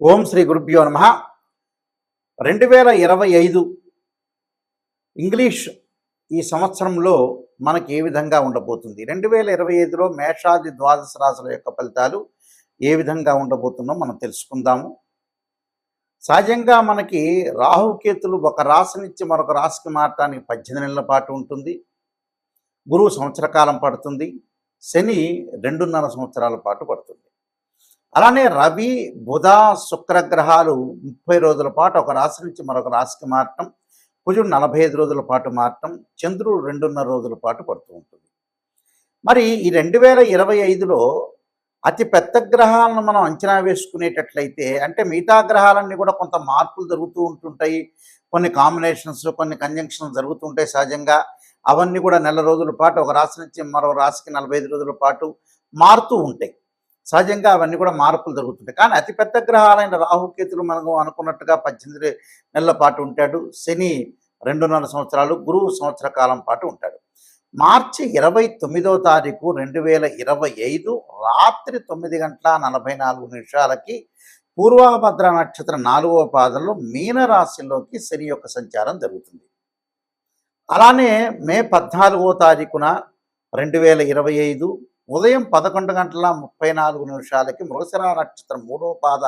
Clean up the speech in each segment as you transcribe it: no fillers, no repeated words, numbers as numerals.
ఓం శ్రీ గురుభ్యో నమ. 2025 ఇంగ్లీష్ ఈ సంవత్సరంలో మనకి ఏ విధంగా ఉండబోతుంది? 2025లో మేషాది ద్వాదశ రాశుల యొక్క ఫలితాలు ఏ విధంగా ఉండబోతుందో మనం తెలుసుకుందాము. సహజంగా మనకి రాహుకేతులు ఒక రాశి నుంచి మరొక రాశికి మారటానికి 18 నెలల పాటు ఉంటుంది. గురువు సంవత్సర కాలం పడుతుంది. శని 2.5 సంవత్సరాల పాటు పడుతుంది. అలానే రవి, బుధ, శుక్రగ్రహాలు 30 రోజుల పాటు ఒక రాశి నుంచి మరొక రాశికి మారటం, కుజుడు 45 రోజుల పాటు మారటం, చంద్రుడు 2.5 రోజుల పాటు పడుతూ ఉంటుంది. మరి ఈ 2025లో అతి పెద్ద గ్రహాలను మనం అంచనా వేసుకునేటట్లయితే, అంటే మిగతా గ్రహాలన్నీ కూడా కొంత మార్పులు జరుగుతూ ఉంటుంటాయి. కొన్ని కాంబినేషన్స్, కొన్ని కంజంక్షన్స్ జరుగుతుంటాయి సహజంగా. అవన్నీ కూడా నెల రోజుల పాటు ఒక రాశి నుంచి మరో రాశికి 45 రోజుల పాటు మారుతూ ఉంటాయి. సహజంగా అవన్నీ కూడా మార్పులు జరుగుతుంటాయి. కానీ అతిపెద్ద గ్రహాలైన రాహుకేతులు మనకు అనుకున్నట్టుగా 18 నెలల పాటు ఉంటాడు. శని 2.5 సంవత్సరాలు, గురువు సంవత్సర కాలం పాటు ఉంటాడు. మార్చి 29వ తారీఖు 2025 రాత్రి 9:44 పూర్వభద్ర నక్షత్రం 4వ పాదంలో మీనరాశిలోకి శని యొక్క సంచారం జరుగుతుంది. అలానే మే 14వ తారీఖున 2025 ఉదయం 11:34 మృగశిర నక్షత్రం 3వ పాద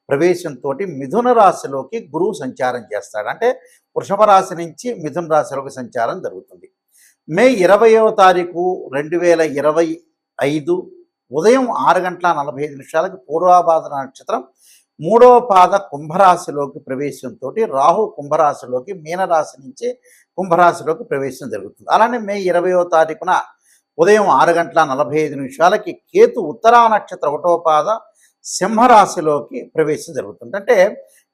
ప్రవేశంతో మిథున రాశిలోకి గురువు సంచారం చేస్తాడు. అంటే వృషభ రాశి నుంచి మిథున రాశిలోకి సంచారం జరుగుతుంది. మే 20వ తారీఖు 2025 ఉదయం 6:45 పూర్వభాద్ర నక్షత్రం 3వ పాద కుంభరాశిలోకి ప్రవేశంతో రాహు కుంభరాశిలోకి మీనరాశి నుంచి కుంభరాశిలోకి ప్రవేశం జరుగుతుంది. అలానే మే 20వ తారీఖున ఉదయం 6:45 కేతు ఉత్తరా నక్షత్ర 1వ పాద సింహరాశిలోకి ప్రవేశం జరుగుతుంది. అంటే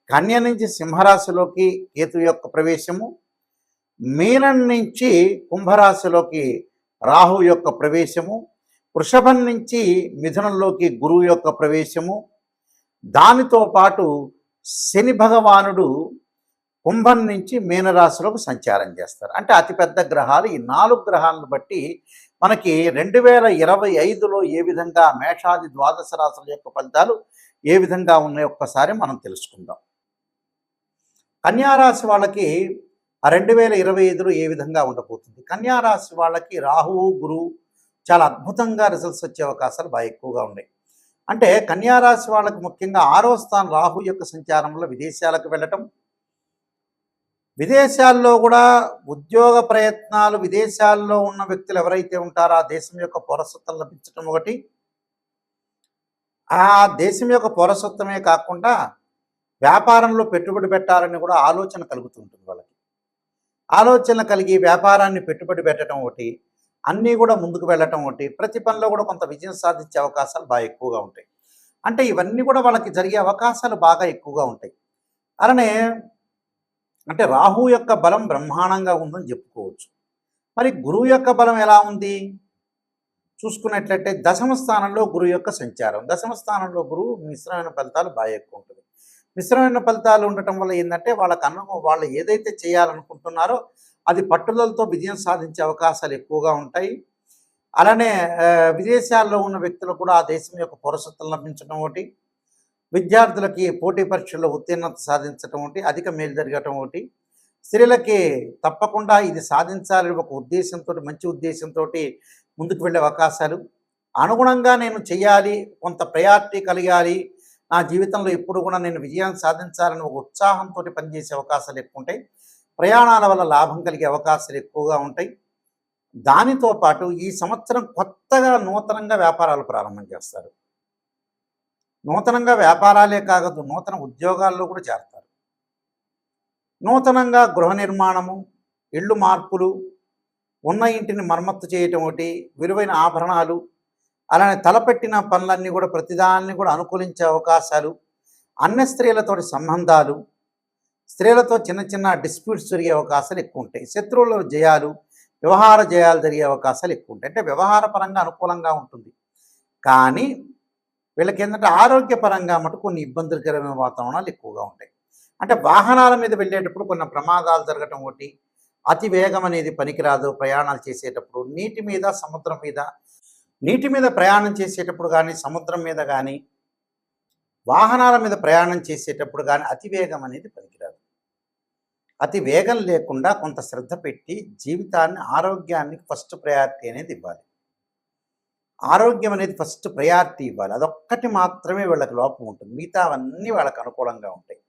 కన్య నుంచి సింహరాశిలోకి కేతు యొక్క ప్రవేశము, మీనం నుంచి కుంభరాశిలోకి రాహు యొక్క ప్రవేశము, వృషభం నుంచి మిథునంలోకి గురువు యొక్క ప్రవేశము, దానితో పాటు శని భగవానుడు కుంభం నుంచి మీనరాశిలోకి సంచారం చేస్తారు. అంటే అతిపెద్ద గ్రహాలు ఈ 4 గ్రహాలను బట్టి మనకి 2025లో ఏ విధంగా మేషాది ద్వాదశ రాశుల యొక్క ఫలితాలు ఏ విధంగా ఉన్నాయో ఒక్కసారి మనం తెలుసుకుందాం. కన్యారాశి వాళ్ళకి 2025లో ఏ విధంగా ఉండబోతుంది? కన్యారాశి వాళ్ళకి రాహువు, గురువు చాలా అద్భుతంగా రిజల్ట్స్ వచ్చే అవకాశాలు బాగా ఎక్కువగా ఉన్నాయి. అంటే కన్యారాశి వాళ్ళకి ముఖ్యంగా 6వ స్థానం రాహు యొక్క సంచారంలో విదేశాలకు వెళ్ళటం, విదేశాల్లో కూడా ఉద్యోగ ప్రయత్నాలు, విదేశాల్లో ఉన్న వ్యక్తులు ఎవరైతే ఉంటారో ఆ దేశం యొక్క పౌరసత్వం లభించడం ఒకటి, ఆ దేశం యొక్క పౌరసత్వమే కాకుండా వ్యాపారంలో పెట్టుబడి పెట్టాలని కూడా ఆలోచన కలుగుతుంటుంది వాళ్ళకి. ఆలోచన కలిగి వ్యాపారాన్ని పెట్టుబడి పెట్టడం ఒకటి, అన్నీ కూడా ముందుకు వెళ్ళటం ఒకటి, ప్రతి పనిలో కూడా కొంత విజయం సాధించే అవకాశాలు బాగా ఎక్కువగా ఉంటాయి. అంటే ఇవన్నీ కూడా వాళ్ళకి జరిగే అవకాశాలు బాగా ఎక్కువగా ఉంటాయి. అలానే అంటే రాహు యొక్క బలం బ్రహ్మాండంగా ఉందని చెప్పుకోవచ్చు. మరి గురువు యొక్క బలం ఎలా ఉంది చూసుకున్నట్లయితే దశమ స్థానంలో గురువు యొక్క సంచారం. దశమ స్థానంలో గురువు మిశ్రమైన ఫలితాలు బాగా ఎక్కువ ఉంటుంది. మిశ్రమైన ఫలితాలు ఉండటం వల్ల ఏంటంటే వాళ్ళు ఏదైతే చేయాలనుకుంటున్నారో అది పట్టుదలతో విజయం సాధించే అవకాశాలు ఎక్కువగా ఉంటాయి. అలానే విదేశాల్లో ఉన్న వ్యక్తులు కూడా ఆ దేశం యొక్క పౌరసత్వం లభించడం ఒకటి, విద్యార్థులకి పోటీ పరీక్షల్లో ఉత్తీర్ణత సాధించడం ఒకటి, అధిక మేలు జరగటం ఒకటి, స్త్రీలకి తప్పకుండా ఇది సాధించాలని ఒక ఉద్దేశంతో, మంచి ఉద్దేశంతో ముందుకు వెళ్ళే అవకాశాలు, అనుగుణంగా నేను చేయాలి, కొంత ప్రయారిటీ కలిగాలి, నా జీవితంలో ఎప్పుడు కూడా నేను విజయాన్ని సాధించాలని ఒక ఉత్సాహంతో పనిచేసే అవకాశాలు ఎక్కువ ఉంటాయి. ప్రయాణాల వల్ల లాభం కలిగే అవకాశాలు ఎక్కువగా ఉంటాయి. దానితో పాటు ఈ సంవత్సరం కొత్తగా నూతనంగా వ్యాపారాలు ప్రారంభం చేస్తారు. నూతనంగా వ్యాపారాలే కాదు, నూతన ఉద్యోగాల్లో కూడా చేరతారు. నూతనంగా గృహ నిర్మాణము, ఇళ్ళు మార్పులు, ఉన్న ఇంటిని మరమ్మత్తు చేయటం ఒకటి, విలువైన ఆభరణాలు, అలానే తలపెట్టిన పనులన్నీ కూడా ప్రతిదాన్ని కూడా అనుకూలించే అవకాశాలు, అన్య స్త్రీలతోటి సంబంధాలు, స్త్రీలతో చిన్న చిన్న డిస్ప్యూట్స్ జరిగే అవకాశాలు ఎక్కువ ఉంటాయి. శత్రువుల జయాలు, వ్యవహార జయాలు జరిగే అవకాశాలు ఎక్కువ ఉంటాయి. అంటే వ్యవహార పరంగా అనుకూలంగా ఉంటుంది. కానీ వీళ్ళకి ఏంటంటే ఆరోగ్యపరంగా మటు కొన్ని ఇబ్బందికరమైన వాతావరణాలు ఎక్కువగా ఉంటాయి. అంటే వాహనాల మీద వెళ్ళేటప్పుడు కొన్ని ప్రమాదాలు జరగటం ఒకటి, అతి వేగం అనేది పనికిరాదు. ప్రయాణాలు చేసేటప్పుడు నీటి మీద, సముద్రం మీద, నీటి మీద ప్రయాణం చేసేటప్పుడు కానీ, సముద్రం మీద కానీ వాహనాల మీద ప్రయాణం చేసేటప్పుడు కానీ అతివేగం అనేది పనికిరాదు. అతి వేగం లేకుండా కొంత శ్రద్ధ పెట్టి జీవితాన్ని, ఆరోగ్యాన్ని ఫస్ట్ ప్రయారిటీ అనేది ఇవ్వాలి. ఆరోగ్యం అనేది ఫస్ట్ ప్రయారిటీ ఇవ్వాలి. అదొక్కటి మాత్రమే వీళ్ళకి లోపం ఉంటుంది. మిగతావన్నీ వాళ్ళకి అనుకూలంగా ఉంటాయి.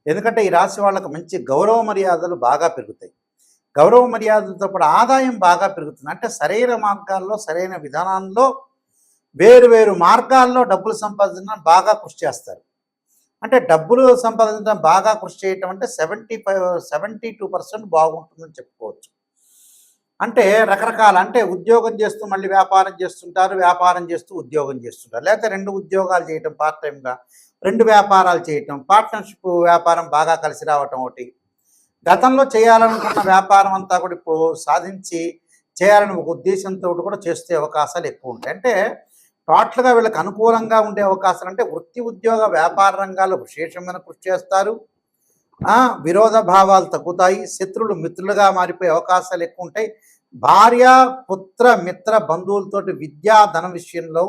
ఎందుకంటే ఈ రాశి వాళ్ళకి మంచి గౌరవ మర్యాదలు బాగా పెరుగుతాయి. గౌరవ మర్యాదలతో పాటు ఆదాయం బాగా పెరుగుతుంది. అంటే సరైన మార్గాల్లో, సరైన విధానాల్లో, వేరు వేరు మార్గాల్లో డబ్బులు సంపాదించడం బాగా కృషి చేస్తారు. అంటే డబ్బులు సంపాదించడం బాగా కృషి చేయటం అంటే 72% బాగుంటుందని చెప్పుకోవచ్చు. అంటే రకరకాల అంటే ఉద్యోగం చేస్తూ మళ్ళీ వ్యాపారం చేస్తుంటారు, వ్యాపారం చేస్తూ ఉద్యోగం చేస్తుంటారు. లేకపోతే 2 ఉద్యోగాలు చేయటం పార్ట్ టైమ్‌గా, 2 వ్యాపారాలు చేయటం, పార్ట్నర్‌షిప్ వ్యాపారం బాగా కలిసి రావటం ఒకటి. గతంలో చేయాలనుకున్న వ్యాపారం అంతా కూడా ఇప్పుడు సాధించి చేయాలని ఒక ఉద్దేశంతో కూడా చేసే అవకాశాలు ఎక్కువ ఉంటాయి. అంటే టోటల్‌గా వీళ్ళకి అనుకూలంగా ఉండే అవకాశాలు అంటే వృత్తి, ఉద్యోగ, వ్యాపార రంగాల్లో విశేషమైన కృషి చేస్తారు. విరోధ భావాలు తగ్గుతాయి. శత్రువులు మిత్రులుగా మారిపోయే అవకాశాలు ఎక్కువ ఉంటాయి. భార్య, పుత్ర, మిత్ర, బంధువులతోటి విద్యా, ధన విషయంలో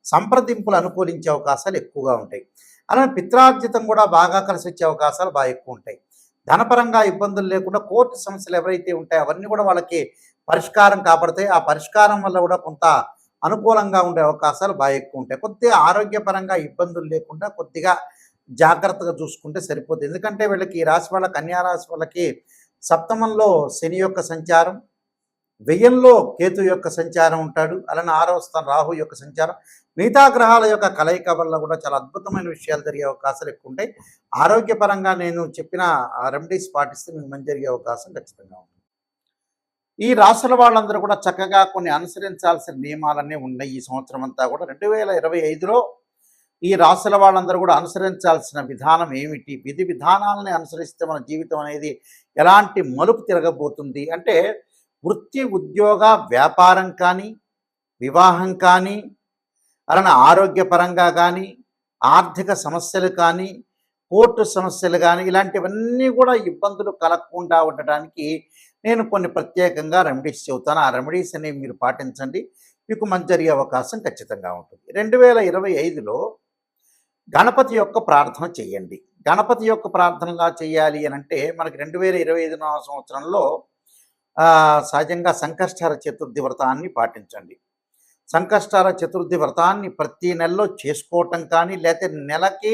సంప్రదింపులు అనుకూలించే అవకాశాలు ఎక్కువగా ఉంటాయి. అలానే పిత్రార్జితం కూడా బాగా కలిసి వచ్చే అవకాశాలు బాగా ఎక్కువ ఉంటాయి. ధనపరంగా ఇబ్బందులు లేకుండా కోర్టు సమస్యలు ఎవరైతే ఉంటాయో అవన్నీ కూడా వాళ్ళకి పరిష్కారం కాబడతాయి. ఆ పరిష్కారం వల్ల కూడా కొంత అనుకూలంగా ఉండే అవకాశాలు బాగా ఎక్కువ ఉంటాయి. కొద్దిగా ఆరోగ్యపరంగా ఇబ్బందులు లేకుండా కొద్దిగా జాగ్రత్తగా చూసుకుంటే సరిపోతుంది. ఎందుకంటే వీళ్ళకి ఈ రాశి వాళ్ళ కన్యా రాశి వాళ్ళకి సప్తమంలో శని యొక్క సంచారం, వ్యయంలో కేతు యొక్క సంచారం ఉంటాడు. అలానే 6వ స్థానం రాహు యొక్క సంచారం, మిగతా గ్రహాల యొక్క కలయిక వల్ల కూడా చాలా అద్భుతమైన విషయాలు జరిగే అవకాశాలు ఎక్కువ ఉంటాయి. ఆరోగ్యపరంగా నేను చెప్పిన రెమెడీస్ పాటిస్తే మీకు మంచి జరిగే అవకాశం ఖచ్చితంగా ఉంటుంది. ఈ రాశుల వాళ్ళందరూ కూడా చక్కగా కొన్ని అనుసరించాల్సిన నియమాలన్నీ ఉన్నాయి. ఈ సంవత్సరం అంతా కూడా 2025లో ఈ రాశుల వాళ్ళందరూ కూడా అనుసరించాల్సిన విధానం ఏమిటి, విధి విధానాలని అనుసరిస్తే మన జీవితం అనేది ఎలాంటి మలుపు తిరగబోతుంది అంటే వృత్తి, ఉద్యోగ, వ్యాపారం కానీ, వివాహం కానీ, అలానే ఆరోగ్యపరంగా కానీ, ఆర్థిక సమస్యలు కానీ, కోర్టు సమస్యలు కానీ, ఇలాంటివన్నీ కూడా ఇబ్బందులు కలగకుండా ఉండటానికి నేను కొన్ని ప్రత్యేకంగా రెమెడీస్ చెబుతాను. ఆ రెమెడీస్ అనేవి మీరు పాటించండి, మీకు మంచి జరిగే అవకాశం ఖచ్చితంగా ఉంటుంది. 2025లో గణపతి యొక్క ప్రార్థన చేయండి. గణపతి యొక్క ప్రార్థనగా చేయాలి అని అంటే మనకి 2025 సంవత్సరంలో సహజంగా సంకష్టహర చతుర్థి వ్రతాన్ని పాటించండి. సంకష్టహర చతుర్థి వ్రతాన్ని ప్రతి నెలలో చేసుకోవటం కానీ, లేకపోతే నెలకి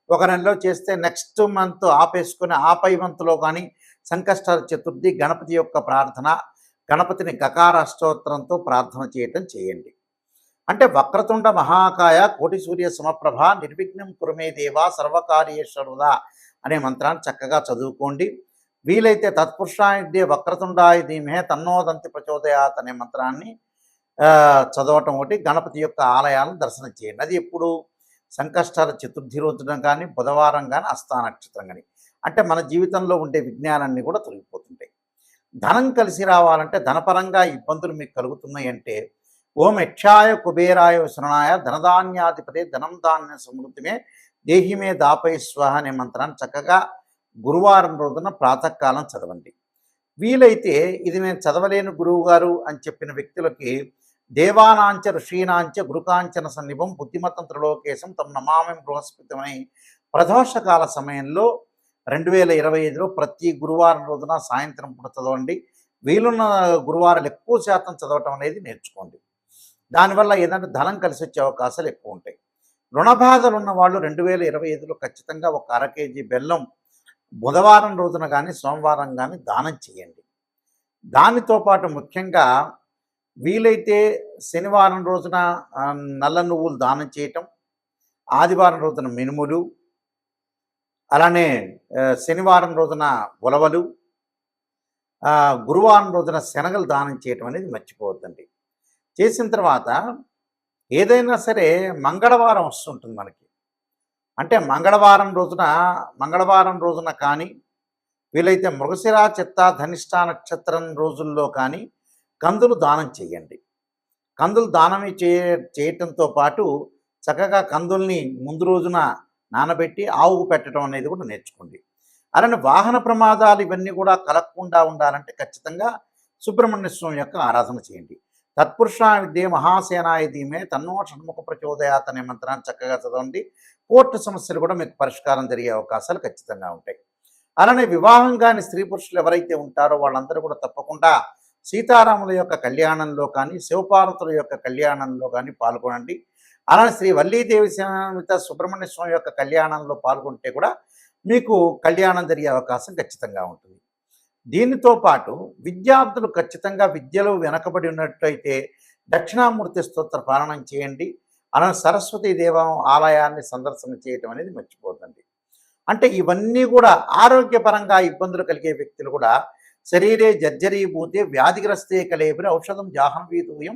ఒక నెలలో చేస్తే నెక్స్ట్ మంత్ ఆపేసుకొని ఆపై మంత్లో కానీ సంకష్టహర చతుర్థి గణపతి యొక్క ప్రార్థన, గణపతిని గకార అష్టోత్తరంతో ప్రార్థన చేయటం చేయండి. అంటే వక్రతుండ మహాకాయ కోటి సూర్య సమప్రభ నిర్విఘ్నం కురుమే దేవా సర్వకార్యేశ్వరుదా అనే మంత్రాన్ని చక్కగా చదువుకోండి. వీలైతే తత్పురుషాయుధ్యే వక్రతుండాయ ధీమహే తన్నోదంతి ప్రచోదయాత్ అనే మంత్రాన్ని చదవటం ఒకటి. గణపతి యొక్క ఆలయాలను దర్శనం చేయండి. అది ఎప్పుడు సంకష్టాల చతుర్థి రోజున కానీ, బుధవారం కానీ, హస్త నక్షత్రం కానీ. అంటే మన జీవితంలో ఉండే విజ్ఞానాన్ని కూడా తొలగిపోతుంటాయి. ధనం కలిసి రావాలంటే ధనపరంగా ఇబ్బందులు మీకు కలుగుతున్నాయి అంటే ఓం యక్షాయ కుబేరాయ శరణాయ ధనధాన్యాధిపతే ధనం ధాన్య సమృద్ధిమే దేహిమే దాపై స్వహ అనే మంత్రాన్ని చక్కగా గురువారం రోజున ప్రాతకాలం చదవండి. వీలైతే ఇది నేను చదవలేని గురువు గారు అని చెప్పిన వ్యక్తులకి దేవానాంచ ఋషీనాంచ గురుకాంచన సన్నిభం బుద్ధిమతం త్రిలోకేశం తమ నమామి బృహస్పతిమని ప్రదోషకాల సమయంలో 2025లో ప్రతి గురువారం రోజున సాయంత్రం పూట చదవండి. వీలున్న గురువారాలు ఎక్కువ శాతం చదవటం అనేది నేర్చుకోండి. దానివల్ల ఏదంటే ధనం కలిసి వచ్చే అవకాశాలు ఎక్కువ ఉంటాయి. రుణబాధలు ఉన్న వాళ్ళు 2025లో ఖచ్చితంగా ఒక అర కేజీ బెల్లం బుధవారం రోజున కానీ, సోమవారం కానీ దానం చేయండి. దానితో పాటు ముఖ్యంగా వీలైతే శనివారం రోజున నల్ల నువ్వులు దానం చేయటం, ఆదివారం రోజున మినుములు, అలానే శనివారం రోజున ఉలవలు, గురువారం రోజున శనగలు దానం చేయటం అనేది మర్చిపోవద్దండి. చేసిన తర్వాత ఏదైనా సరే మంగళవారం వస్తుంటుంది మనకి. అంటే మంగళవారం రోజున కానీ, వీలైతే మృగశిర, చిత్త, ధనిష్ట నక్షత్రం రోజుల్లో కానీ కందులు దానం చేయండి. కందులు దానం చేయటంతో పాటు చక్కగా కందుల్ని ముందు రోజున నానబెట్టి ఆవుకు పెట్టడం అనేది కూడా నేర్చుకోండి. అలానే వాహన ప్రమాదాలు ఇవన్నీ కూడా కలగకుండా ఉండాలంటే ఖచ్చితంగా సుబ్రహ్మణ్య స్వామి యొక్క ఆరాధన చేయండి. తత్పురుషాయ విద్యే మహాసేనాయ ధీమే తన్నో షణ్ముఖ ప్రచోదయాత్ అనే మంత్రాన్ని చక్కగా చదవండి. కోర్టు సమస్యలు కూడా మీకు పరిష్కారం జరిగే అవకాశాలు ఖచ్చితంగా ఉంటాయి. అలానే వివాహం కాని స్త్రీ పురుషులు ఎవరైతే ఉంటారో వాళ్ళందరూ కూడా తప్పకుండా సీతారాముల యొక్క కళ్యాణంలో కానీ, శివపార్వతుల యొక్క కళ్యాణంలో కానీ పాల్గొనండి. అలానే శ్రీ వల్లీదేవి సమేత సుబ్రహ్మణ్య స్వామి యొక్క కళ్యాణంలో పాల్గొంటే కూడా మీకు కళ్యాణం జరిగే అవకాశం ఖచ్చితంగా ఉంటుంది. దీనితో పాటు విద్యార్థులు ఖచ్చితంగా విద్యలో వెనకబడి ఉన్నట్లయితే దక్షిణామూర్తి స్తోత్ర పారాయణం చేయండి. అలానే సరస్వతీ దేవం ఆలయాన్ని సందర్శన చేయటం అనేది మర్చిపోద్దండి. అంటే ఇవన్నీ కూడా ఆరోగ్యపరంగా ఇబ్బందులు కలిగే వ్యక్తులు కూడా శరీరే జర్జరీభూతే వ్యాధిగ్రస్తే కలేబిరి ఔషధం జాహ్నవీతూయం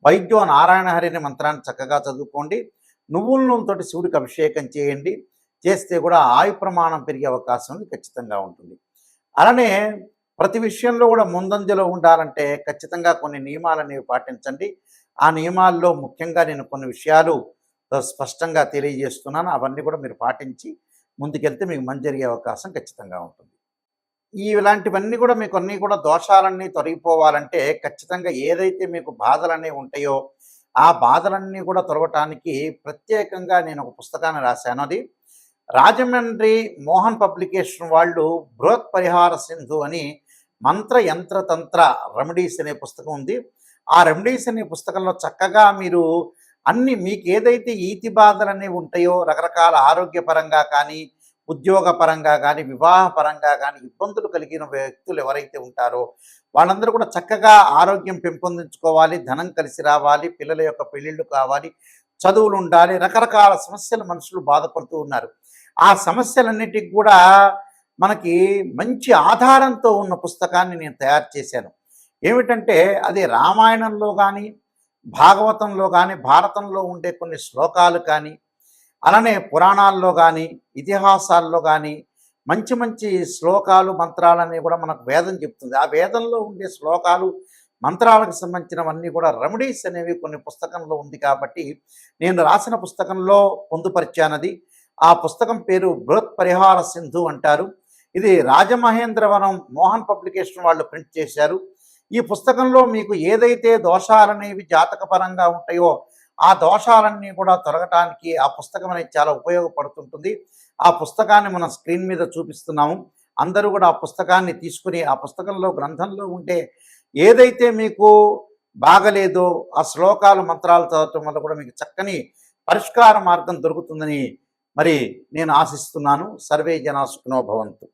వైద్యో నారాయణ హరి అనే మంత్రాన్ని చక్కగా చదువుకోండి. నువ్వుల నూనెతోటి శివుడికి అభిషేకం చేయండి. చేస్తే కూడా ఆయు ప్రమాణం పెరిగే అవకాశం ఖచ్చితంగా ఉంటుంది. అలానే ప్రతి విషయంలో కూడా ముందంజలో ఉండాలంటే ఖచ్చితంగా కొన్ని నియమాలు అనేవి పాటించండి. ఆ నియమాల్లో ముఖ్యంగా నేను కొన్ని విషయాలు స్పష్టంగా తెలియజేస్తున్నాను. అవన్నీ కూడా మీరు పాటించి ముందుకెళ్తే మీకు మంచి జరిగే అవకాశం ఖచ్చితంగా ఉంటుంది. ఇలాంటివన్నీ కూడా మీకు అన్నీ కూడా దోషాలన్నీ తొలగిపోవాలంటే ఖచ్చితంగా ఏదైతే మీకు బాధలనేవి ఉంటాయో ఆ బాధలన్నీ కూడా తొలగటానికి ప్రత్యేకంగా నేను ఒక పుస్తకాన్ని రాశాను. అది రాజమండ్రి మోహన్ పబ్లికేషన్ వాళ్ళు బృహత్ పరిహార సింధు అని మంత్ర యంత్ర తంత్ర రెమెడీస్ అనే పుస్తకం ఉంది. ఆ రెమెడీస్ అనే పుస్తకంలో చక్కగా మీరు అన్ని మీకు ఏదైతే ఈతి బాధలు అనేవి ఉంటాయో రకరకాల ఆరోగ్యపరంగా కానీ, ఉద్యోగపరంగా కానీ, వివాహపరంగా కానీ ఇబ్బందులు కలిగిన వ్యక్తులు ఎవరైతే ఉంటారో వాళ్ళందరూ కూడా చక్కగా ఆరోగ్యం పెంపొందించుకోవాలి, ధనం కలిసి రావాలి, పిల్లల యొక్క పెళ్ళిళ్ళు కావాలి, చదువులు ఉండాలి, రకరకాల సమస్యలు మనుషులు బాధపడుతూ ఉన్నారు. ఆ సమస్యలన్నిటికి కూడా మనకి మంచి ఆధారంతో ఉన్న పుస్తకాన్ని నేను తయారు చేశాను. ఏమిటంటే అది రామాయణంలో కానీ, భాగవతంలో కానీ, భారతంలో ఉండే కొన్ని శ్లోకాలు కానీ, అలానే పురాణాల్లో కానీ, ఇతిహాసాల్లో కానీ మంచి మంచి శ్లోకాలు మంత్రాలన్నీ కూడా మనకు వేదం చెప్తుంది. ఆ వేదంలో ఉండే శ్లోకాలు మంత్రాలకు సంబంధించినవన్నీ కూడా రెమెడీస్ అనేవి కొన్ని పుస్తకంలో ఉంది కాబట్టి నేను రాసిన పుస్తకంలో పొందుపరిచానది. ఆ పుస్తకం పేరు బృహత్ పరిహార సింధు అంటారు. ఇది రాజమహేంద్రవరం మోహన్ పబ్లికేషన్ వాళ్ళు ప్రింట్ చేశారు. ఈ పుస్తకంలో మీకు ఏదైతే దోషాలనేవి జాతకపరంగా ఉంటాయో ఆ దోషాలన్నీ కూడా తొలగటానికి ఆ పుస్తకం అనేది చాలా ఉపయోగపడుతుంటుంది. ఆ పుస్తకాన్ని మనం స్క్రీన్ మీద చూపిస్తున్నాము. అందరూ కూడా ఆ పుస్తకాన్ని తీసుకుని ఆ పుస్తకంలో గ్రంథంలో ఉంటే ఏదైతే మీకు బాగలేదో ఆ శ్లోకాలు మంత్రాలు చదవటం వల్ల కూడా మీకు చక్కని పరిష్కార మార్గం దొరుకుతుందని మరి నేను ఆశిస్తున్నాను. సర్వే జనా సుఖినో భవంతు.